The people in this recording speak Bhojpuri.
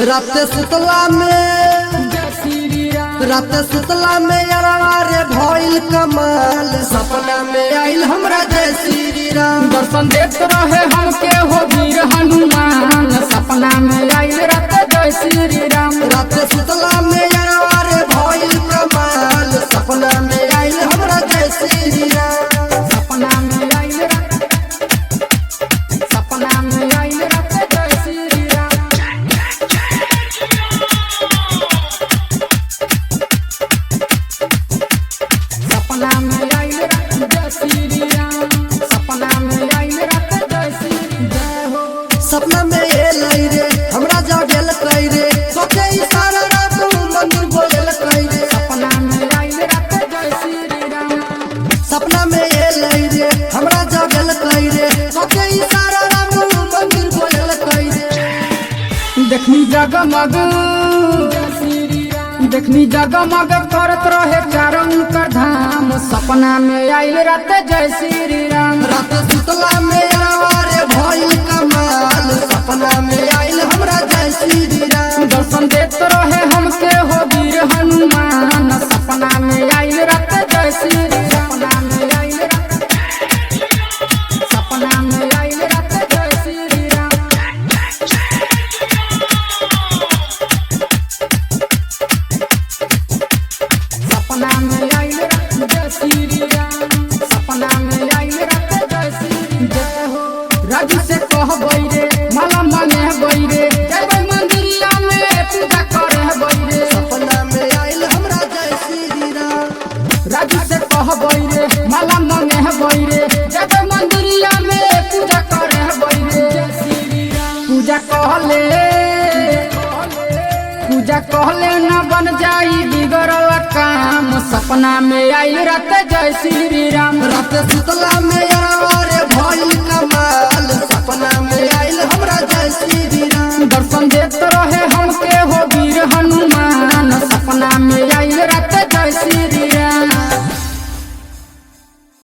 रात सुतला में यारवा रे भइल कमाल। सपना में आइल हमरा जय श्री राम। दर्शन देत रहे हमके हो वीर हनुमान। सपना में आइल रात जय श्री राम। रात सुतला में यारवा रे भइल कमाल। सपना में आइल हमरा जय श्री राम। सपना में आइल रात जय श्री राम। सपना में आइल रात जय श्री राम। सपना में आइल रात जय श्री जय हो। सपना में एलै रे हमरा जागल कई रे। सोचे इशारा रात मंदिर बोलल कई रे। सपना में आइल रात जय श्री राम। सपना में एलै रे हमरा जागल कई रे। सोचे इशारा रात मंदिर बोलल कई रे। देखनी जगमग करत रहे चारों कर धाम। सपना में आइल रात जय श्री राम। रात सुतला में यारवा रे भइल कमाल। सपना में आइल हमरा जय श्री राम। दर्शन देत रहे हमके हो वीर हनुमान। सपना में आइल रात जय श्री राम। सपना में आइल रात जय श्री राम। सपना में आइल रात जय श्री राम। सपना में आइल रात जय श्री जय हो। राजू से कहबै रे माला मांगे हबै रे। जबै मंदिरिया में पूजा करे हबै रे। सपना में आइल हमरा जय श्री राम। राजू से कहबै रे माला मांगे हबै रे। जबै मंदिरिया में पूजा करे हबै रे। जय श्री राम। पूजा कहले न बन जाई बिगड़ल काम। सपना में आइल रात जय श्री राम। रात सुतला में यारवा रे भइल कमाल। सपना में